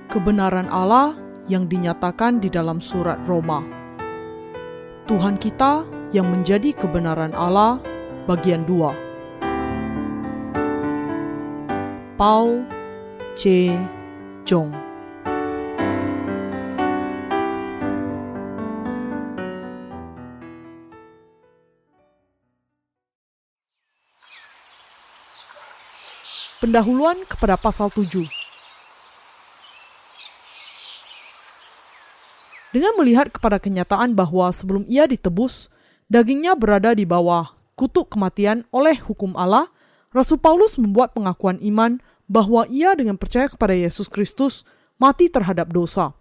Kebenaran Allah yang dinyatakan di dalam surat Roma. Tuhan kita yang menjadi kebenaran Allah, bagian 2. Paul C. Jong. Pendahuluan kepada pasal 7. Dengan melihat kepada kenyataan bahwa sebelum ia ditebus, dagingnya berada di bawah kutuk kematian oleh hukum Allah, Rasul Paulus membuat pengakuan iman bahwa ia dengan percaya kepada Yesus Kristus mati terhadap dosa.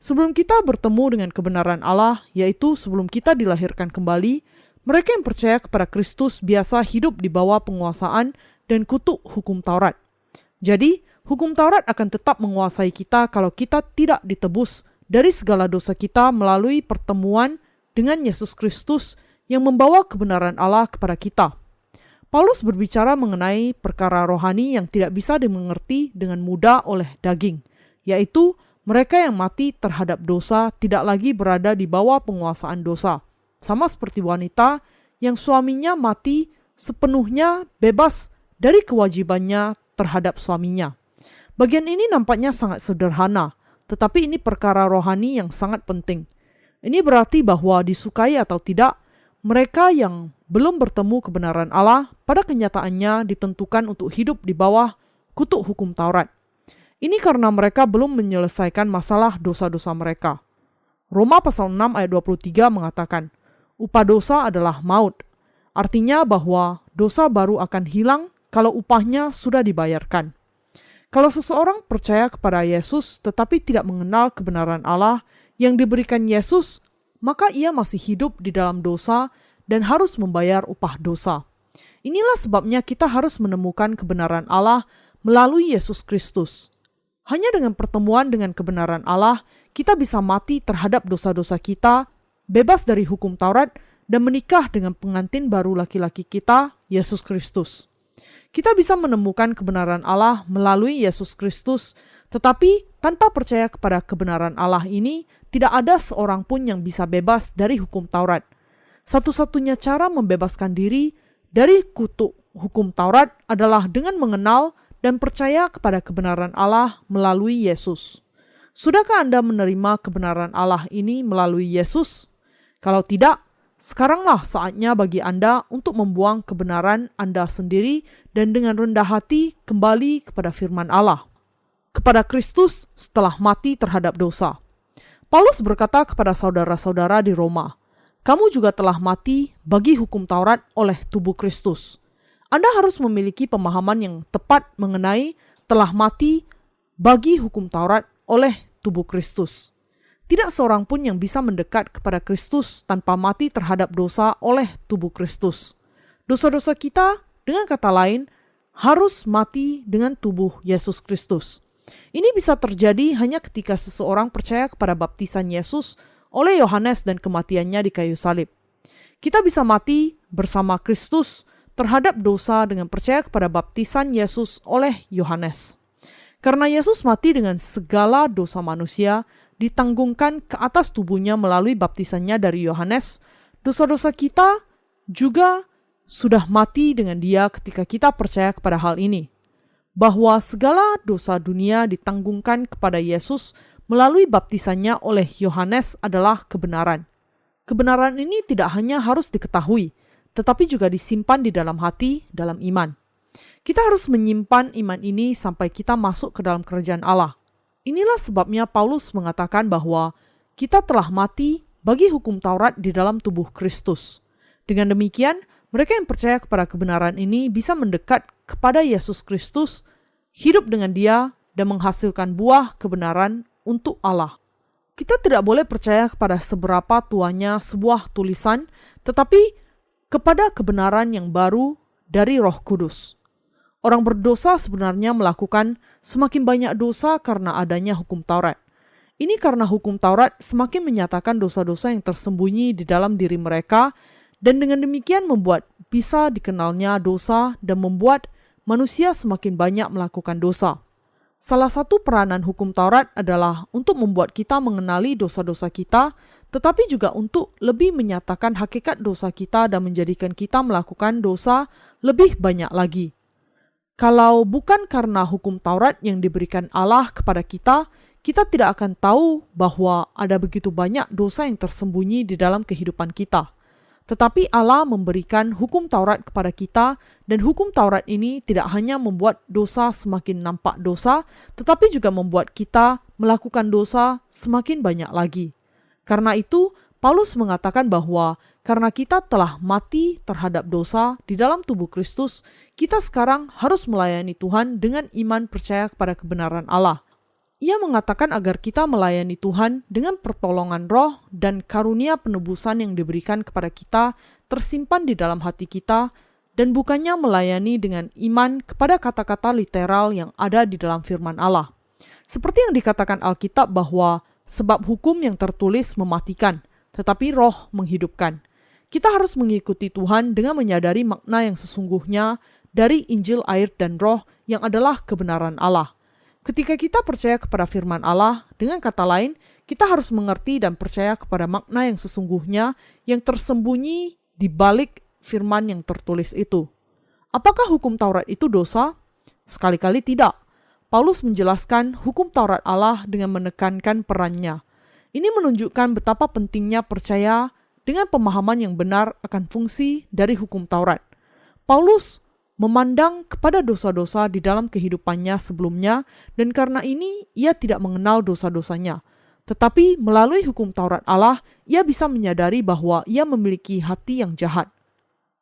Sebelum kita bertemu dengan kebenaran Allah, yaitu sebelum kita dilahirkan kembali, mereka yang percaya kepada Kristus biasa hidup di bawah penguasaan dan kutuk hukum Taurat. Jadi, hukum Taurat akan tetap menguasai kita kalau kita tidak ditebus dari segala dosa kita melalui pertemuan dengan Yesus Kristus yang membawa kebenaran Allah kepada kita. Paulus berbicara mengenai perkara rohani yang tidak bisa dimengerti dengan mudah oleh daging, yaitu mereka yang mati terhadap dosa tidak lagi berada di bawah penguasaan dosa, sama seperti wanita yang suaminya mati sepenuhnya bebas dari kewajibannya terhadap suaminya. Bagian ini nampaknya sangat sederhana, tetapi ini perkara rohani yang sangat penting. Ini berarti bahwa disukai atau tidak, mereka yang belum bertemu kebenaran Allah pada kenyataannya ditentukan untuk hidup di bawah kutuk hukum Taurat. Ini karena mereka belum menyelesaikan masalah dosa-dosa mereka. Roma pasal 6 ayat 23 mengatakan, upah dosa adalah maut. Artinya bahwa dosa baru akan hilang kalau upahnya sudah dibayarkan. Kalau seseorang percaya kepada Yesus tetapi tidak mengenal kebenaran Allah yang diberikan Yesus, maka ia masih hidup di dalam dosa dan harus membayar upah dosa. Inilah sebabnya kita harus menemukan kebenaran Allah melalui Yesus Kristus. Hanya dengan pertemuan dengan kebenaran Allah, kita bisa mati terhadap dosa-dosa kita, bebas dari hukum Taurat, dan menikah dengan pengantin baru laki-laki kita, Yesus Kristus. Kita bisa menemukan kebenaran Allah melalui Yesus Kristus, tetapi tanpa percaya kepada kebenaran Allah ini, tidak ada seorang pun yang bisa bebas dari hukum Taurat. Satu-satunya cara membebaskan diri dari kutuk hukum Taurat adalah dengan mengenal dan percaya kepada kebenaran Allah melalui Yesus. Sudahkah Anda menerima kebenaran Allah ini melalui Yesus? Kalau tidak, sekaranglah saatnya bagi Anda untuk membuang kebenaran Anda sendiri dan dengan rendah hati kembali kepada firman Allah, kepada Kristus setelah mati terhadap dosa. Paulus berkata kepada saudara-saudara di Roma, kamu juga telah mati bagi hukum Taurat oleh tubuh Kristus. Anda harus memiliki pemahaman yang tepat mengenai telah mati bagi hukum Taurat oleh tubuh Kristus. Tidak seorang pun yang bisa mendekat kepada Kristus tanpa mati terhadap dosa oleh tubuh Kristus. Dosa-dosa kita, dengan kata lain, harus mati dengan tubuh Yesus Kristus. Ini bisa terjadi hanya ketika seseorang percaya kepada baptisan Yesus oleh Yohanes dan kematiannya di kayu salib. Kita bisa mati bersama Kristus terhadap dosa dengan percaya kepada baptisan Yesus oleh Yohanes. Karena Yesus mati dengan segala dosa manusia, ditanggungkan ke atas tubuhnya melalui baptisannya dari Yohanes, dosa-dosa kita juga sudah mati dengan dia ketika kita percaya kepada hal ini. Bahwa segala dosa dunia ditanggungkan kepada Yesus melalui baptisannya oleh Yohanes adalah kebenaran. Kebenaran ini tidak hanya harus diketahui, tetapi juga disimpan di dalam hati, dalam iman. Kita harus menyimpan iman ini sampai kita masuk ke dalam kerajaan Allah. Inilah sebabnya Paulus mengatakan bahwa kita telah mati bagi hukum Taurat di dalam tubuh Kristus. Dengan demikian, mereka yang percaya kepada kebenaran ini bisa mendekat kepada Yesus Kristus, hidup dengan Dia, dan menghasilkan buah kebenaran untuk Allah. Kita tidak boleh percaya kepada seberapa tuanya sebuah tulisan, tetapi kepada kebenaran yang baru dari Roh Kudus. Orang berdosa sebenarnya melakukan semakin banyak dosa karena adanya hukum Taurat. Ini karena hukum Taurat semakin menyatakan dosa-dosa yang tersembunyi di dalam diri mereka dan dengan demikian membuat bisa dikenalnya dosa dan membuat manusia semakin banyak melakukan dosa. Salah satu peranan hukum Taurat adalah untuk membuat kita mengenali dosa-dosa kita, tetapi juga untuk lebih menyatakan hakikat dosa kita dan menjadikan kita melakukan dosa lebih banyak lagi. Kalau bukan karena hukum Taurat yang diberikan Allah kepada kita tidak akan tahu bahwa ada begitu banyak dosa yang tersembunyi di dalam kehidupan kita. Tetapi Allah memberikan hukum Taurat kepada kita, dan hukum Taurat ini tidak hanya membuat dosa semakin nampak dosa, tetapi juga membuat kita melakukan dosa semakin banyak lagi. Karena itu, Paulus mengatakan bahwa karena kita telah mati terhadap dosa di dalam tubuh Kristus, kita sekarang harus melayani Tuhan dengan iman percaya kepada kebenaran Allah. Ia mengatakan agar kita melayani Tuhan dengan pertolongan roh dan karunia penebusan yang diberikan kepada kita tersimpan di dalam hati kita, dan bukannya melayani dengan iman kepada kata-kata literal yang ada di dalam firman Allah. Seperti yang dikatakan Alkitab bahwa sebab hukum yang tertulis mematikan, tetapi roh menghidupkan. Kita harus mengikuti Tuhan dengan menyadari makna yang sesungguhnya dari Injil, air, dan roh yang adalah kebenaran Allah. Ketika kita percaya kepada firman Allah, dengan kata lain, kita harus mengerti dan percaya kepada makna yang sesungguhnya yang tersembunyi di balik firman yang tertulis itu. Apakah hukum Taurat itu dosa? Sekali-kali tidak. Paulus menjelaskan hukum Taurat Allah dengan menekankan perannya. Ini menunjukkan betapa pentingnya percaya dengan pemahaman yang benar akan fungsi dari hukum Taurat. Paulus memandang kepada dosa-dosa di dalam kehidupannya sebelumnya, dan karena ini ia tidak mengenal dosa-dosanya. Tetapi melalui hukum Taurat Allah, ia bisa menyadari bahwa ia memiliki hati yang jahat.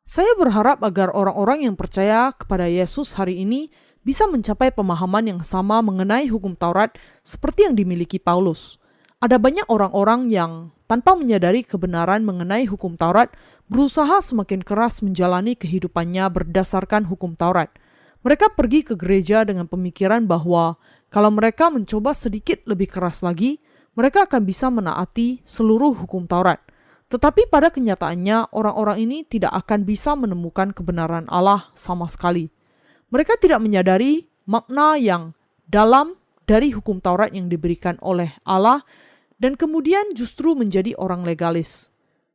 Saya berharap agar orang-orang yang percaya kepada Yesus hari ini bisa mencapai pemahaman yang sama mengenai hukum Taurat seperti yang dimiliki Paulus. Ada banyak orang-orang yang tanpa menyadari kebenaran mengenai hukum Taurat, berusaha semakin keras menjalani kehidupannya berdasarkan hukum Taurat. Mereka pergi ke gereja dengan pemikiran bahwa kalau mereka mencoba sedikit lebih keras lagi, mereka akan bisa menaati seluruh hukum Taurat. Tetapi pada kenyataannya, orang-orang ini tidak akan bisa menemukan kebenaran Allah sama sekali. Mereka tidak menyadari makna yang dalam dari hukum Taurat yang diberikan oleh Allah, dan kemudian justru menjadi orang legalis.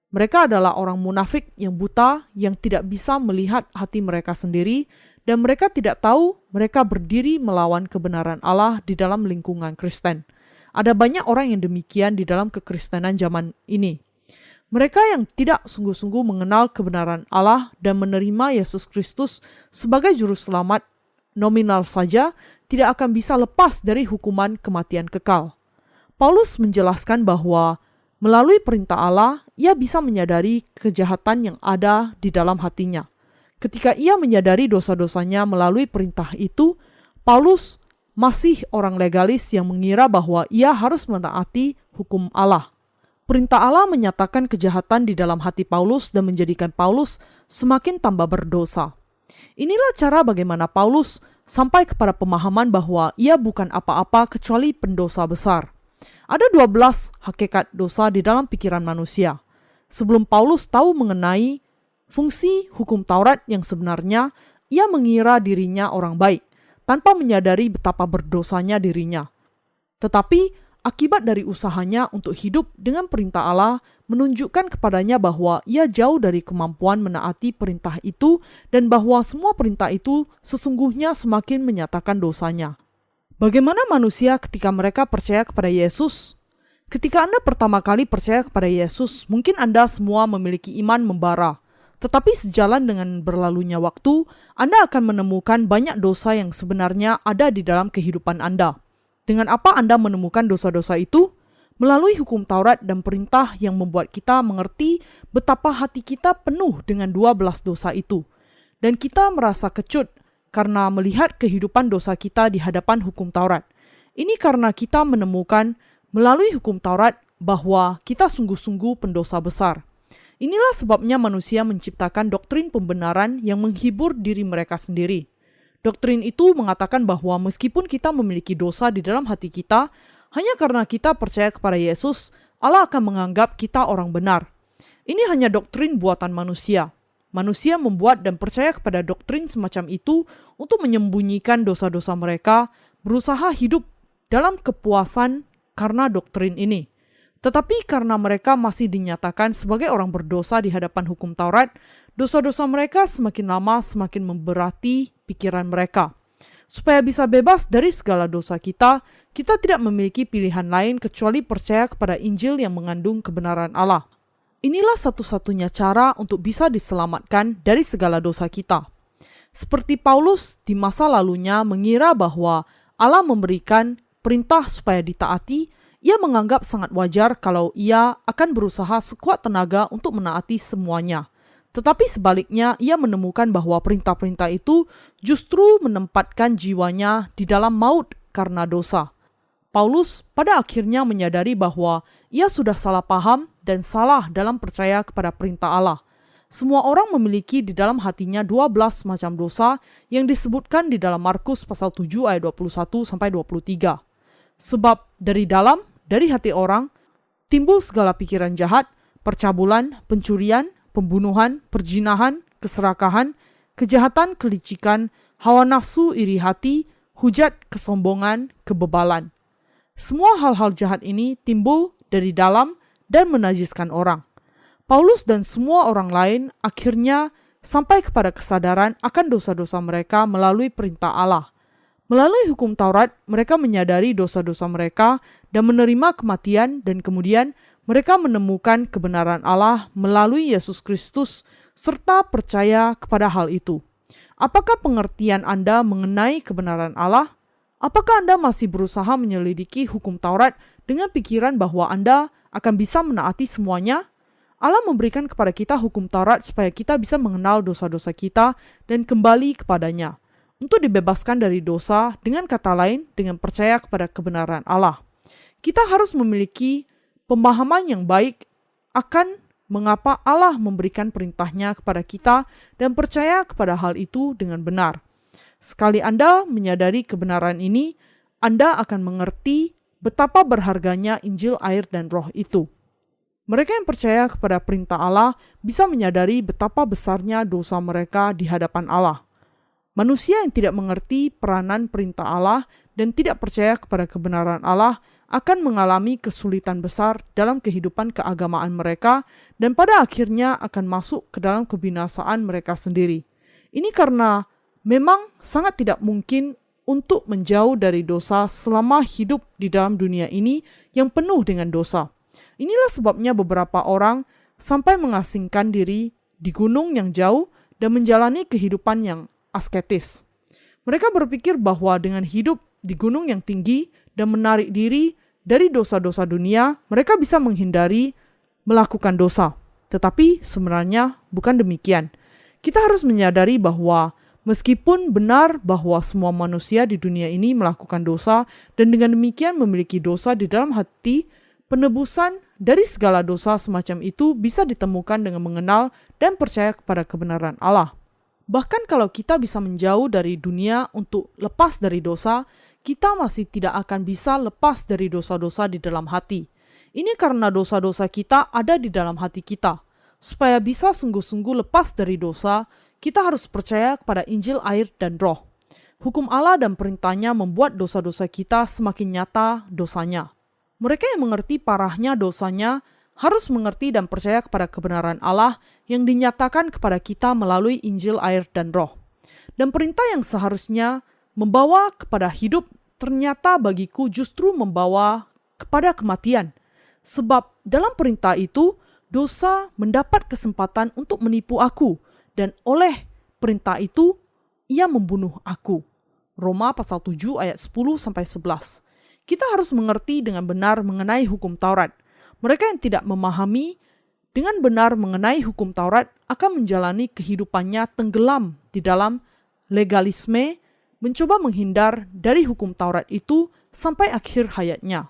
Mereka adalah orang munafik yang buta, yang tidak bisa melihat hati mereka sendiri, dan mereka tidak tahu mereka berdiri melawan kebenaran Allah di dalam lingkungan Kristen. Ada banyak orang yang demikian di dalam kekristenan zaman ini. Mereka yang tidak sungguh-sungguh mengenal kebenaran Allah dan menerima Yesus Kristus sebagai juru selamat nominal saja, tidak akan bisa lepas dari hukuman kematian kekal. Paulus menjelaskan bahwa melalui perintah Allah, ia bisa menyadari kejahatan yang ada di dalam hatinya. Ketika ia menyadari dosa-dosanya melalui perintah itu, Paulus masih orang legalis yang mengira bahwa ia harus mentaati hukum Allah. Perintah Allah menyatakan kejahatan di dalam hati Paulus dan menjadikan Paulus semakin tambah berdosa. Inilah cara bagaimana Paulus sampai kepada pemahaman bahwa ia bukan apa-apa kecuali pendosa besar. Ada 12 hakikat dosa di dalam pikiran manusia. Sebelum Paulus tahu mengenai fungsi hukum Taurat yang sebenarnya, ia mengira dirinya orang baik, tanpa menyadari betapa berdosanya dirinya. Tetapi akibat dari usahanya untuk hidup dengan perintah Allah menunjukkan kepadanya bahwa ia jauh dari kemampuan menaati perintah itu, dan bahwa semua perintah itu sesungguhnya semakin menyatakan dosanya. Bagaimana manusia ketika mereka percaya kepada Yesus? Ketika Anda pertama kali percaya kepada Yesus, mungkin Anda semua memiliki iman membara. Tetapi sejalan dengan berlalunya waktu, Anda akan menemukan banyak dosa yang sebenarnya ada di dalam kehidupan Anda. Dengan apa Anda menemukan dosa-dosa itu? Melalui hukum Taurat dan perintah yang membuat kita mengerti betapa hati kita penuh dengan 12 dosa itu. Dan kita merasa kecut karena melihat kehidupan dosa kita di hadapan hukum Taurat. Ini karena kita menemukan melalui hukum Taurat bahwa kita sungguh-sungguh pendosa besar. Inilah sebabnya manusia menciptakan doktrin pembenaran yang menghibur diri mereka sendiri. Doktrin itu mengatakan bahwa meskipun kita memiliki dosa di dalam hati kita, hanya karena kita percaya kepada Yesus, Allah akan menganggap kita orang benar. Ini hanya doktrin buatan manusia. Manusia membuat dan percaya kepada doktrin semacam itu untuk menyembunyikan dosa-dosa mereka, berusaha hidup dalam kepuasan karena doktrin ini. Tetapi karena mereka masih dinyatakan sebagai orang berdosa di hadapan hukum Taurat, dosa-dosa mereka semakin lama semakin memberati pikiran mereka. Supaya bisa bebas dari segala dosa kita tidak memiliki pilihan lain kecuali percaya kepada Injil yang mengandung kebenaran Allah. Inilah satu-satunya cara untuk bisa diselamatkan dari segala dosa kita. Seperti Paulus di masa lalunya mengira bahwa Allah memberikan perintah supaya ditaati, ia menganggap sangat wajar kalau ia akan berusaha sekuat tenaga untuk menaati semuanya. Tetapi sebaliknya, ia menemukan bahwa perintah-perintah itu justru menempatkan jiwanya di dalam maut karena dosa. Paulus pada akhirnya menyadari bahwa ia sudah salah paham dan salah dalam percaya kepada perintah Allah. Semua orang memiliki di dalam hatinya 12 macam dosa yang disebutkan di dalam Markus pasal 7 ayat 21-23. Sebab dari hati orang, timbul segala pikiran jahat, percabulan, pencurian, pembunuhan, perzinahan, keserakahan, kejahatan, kelicikan, hawa nafsu, iri hati, hujat, kesombongan, kebebalan. Semua hal-hal jahat ini timbul dari dalam dan menajiskan orang. Paulus dan semua orang lain akhirnya sampai kepada kesadaran akan dosa-dosa mereka melalui perintah Allah. Melalui hukum Taurat, mereka menyadari dosa-dosa mereka dan menerima kematian, dan kemudian mereka menemukan kebenaran Allah melalui Yesus Kristus serta percaya kepada hal itu. Apakah pengertian Anda mengenai kebenaran Allah? Apakah Anda masih berusaha menyelidiki hukum Taurat dengan pikiran bahwa Anda akan bisa menaati semuanya? Allah memberikan kepada kita hukum Taurat supaya kita bisa mengenal dosa-dosa kita dan kembali kepadanya, untuk dibebaskan dari dosa, dengan kata lain, dengan percaya kepada kebenaran Allah. Kita harus memiliki pemahaman yang baik akan mengapa Allah memberikan perintahnya kepada kita dan percaya kepada hal itu dengan benar. Sekali Anda menyadari kebenaran ini, Anda akan mengerti betapa berharganya Injil, air, dan Roh itu. Mereka yang percaya kepada perintah Allah bisa menyadari betapa besarnya dosa mereka di hadapan Allah. Manusia yang tidak mengerti peranan perintah Allah dan tidak percaya kepada kebenaran Allah akan mengalami kesulitan besar dalam kehidupan keagamaan mereka dan pada akhirnya akan masuk ke dalam kebinasaan mereka sendiri. Ini karena memang sangat tidak mungkin untuk menjauh dari dosa selama hidup di dalam dunia ini yang penuh dengan dosa. Inilah sebabnya beberapa orang sampai mengasingkan diri di gunung yang jauh dan menjalani kehidupan yang asketis. Mereka berpikir bahwa dengan hidup di gunung yang tinggi dan menarik diri dari dosa-dosa dunia, mereka bisa menghindari melakukan dosa. Tetapi sebenarnya bukan demikian. Kita harus menyadari bahwa meskipun benar bahwa semua manusia di dunia ini melakukan dosa dan dengan demikian memiliki dosa di dalam hati, penebusan dari segala dosa semacam itu bisa ditemukan dengan mengenal dan percaya kepada kebenaran Allah. Bahkan kalau kita bisa menjauh dari dunia untuk lepas dari dosa, kita masih tidak akan bisa lepas dari dosa-dosa di dalam hati. Ini karena dosa-dosa kita ada di dalam hati kita. Supaya bisa sungguh-sungguh lepas dari dosa, kita harus percaya kepada Injil, air, dan Roh. Hukum Allah dan perintahnya membuat dosa-dosa kita semakin nyata dosanya. Mereka yang mengerti parahnya dosanya harus mengerti dan percaya kepada kebenaran Allah yang dinyatakan kepada kita melalui Injil, air, dan Roh. Dan perintah yang seharusnya membawa kepada hidup ternyata bagiku justru membawa kepada kematian. Sebab dalam perintah itu, dosa mendapat kesempatan untuk menipu aku, dan oleh perintah itu, ia membunuh aku. Roma pasal 7 ayat 10-11. Kita harus mengerti dengan benar mengenai hukum Taurat. Mereka yang tidak memahami dengan benar mengenai hukum Taurat akan menjalani kehidupannya tenggelam di dalam legalisme, mencoba menghindar dari hukum Taurat itu sampai akhir hayatnya.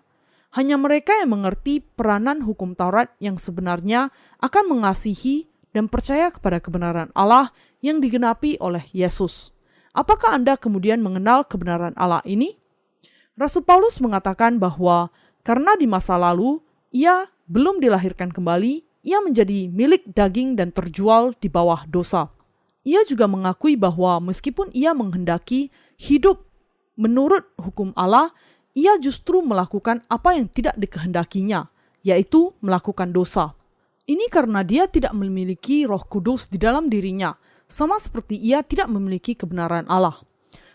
Hanya mereka yang mengerti peranan hukum Taurat yang sebenarnya akan mengasihi dan percaya kepada kebenaran Allah yang digenapi oleh Yesus. Apakah Anda kemudian mengenal kebenaran Allah ini? Rasul Paulus mengatakan bahwa karena di masa lalu ia belum dilahirkan kembali, ia menjadi milik daging dan terjual di bawah dosa. Ia juga mengakui bahwa meskipun ia menghendaki hidup menurut hukum Allah, ia justru melakukan apa yang tidak dikehendakinya, yaitu melakukan dosa. Ini karena dia tidak memiliki Roh Kudus di dalam dirinya, sama seperti ia tidak memiliki kebenaran Allah.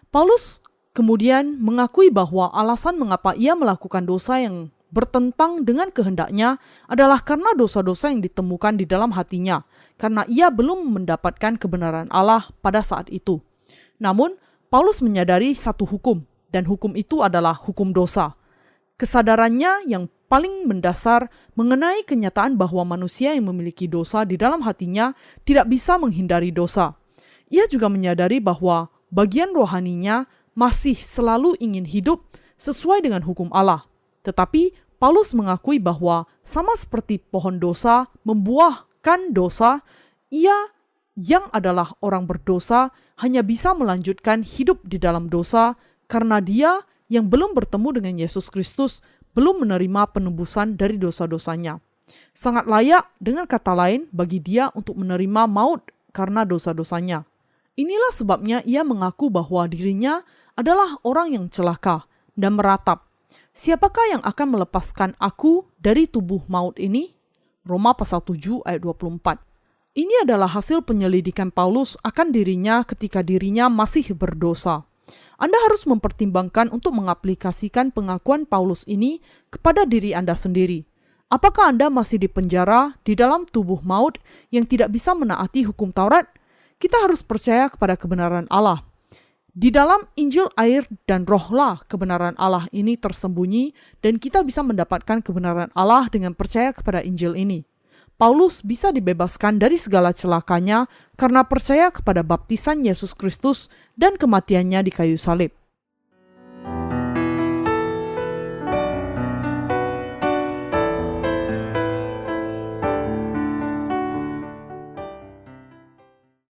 Paulus kemudian mengakui bahwa alasan mengapa ia melakukan dosa yang bertentang dengan kehendaknya adalah karena dosa-dosa yang ditemukan di dalam hatinya, karena ia belum mendapatkan kebenaran Allah pada saat itu. Namun, Paulus menyadari satu hukum, dan hukum itu adalah hukum dosa. Kesadarannya yang paling mendasar mengenai kenyataan bahwa manusia yang memiliki dosa di dalam hatinya tidak bisa menghindari dosa. Ia juga menyadari bahwa bagian rohaninya masih selalu ingin hidup sesuai dengan hukum Allah. Tetapi Paulus mengakui bahwa sama seperti pohon dosa membuahkan dosa, ia yang adalah orang berdosa hanya bisa melanjutkan hidup di dalam dosa karena dia yang belum bertemu dengan Yesus Kristus belum menerima penebusan dari dosa-dosanya. Sangat layak dengan kata lain bagi dia untuk menerima maut karena dosa-dosanya. Inilah sebabnya ia mengaku bahwa dirinya adalah orang yang celaka dan meratap. Siapakah yang akan melepaskan aku dari tubuh maut ini? Roma pasal 7 ayat 24. Ini adalah hasil penyelidikan Paulus akan dirinya ketika dirinya masih berdosa. Anda harus mempertimbangkan untuk mengaplikasikan pengakuan Paulus ini kepada diri Anda sendiri. Apakah Anda masih dipenjara di dalam tubuh maut yang tidak bisa menaati hukum Taurat? Kita harus percaya kepada kebenaran Allah. Di dalam Injil air dan rohlah kebenaran Allah ini tersembunyi dan kita bisa mendapatkan kebenaran Allah dengan percaya kepada Injil ini. Paulus bisa dibebaskan dari segala celakanya karena percaya kepada baptisan Yesus Kristus dan kematiannya di kayu salib.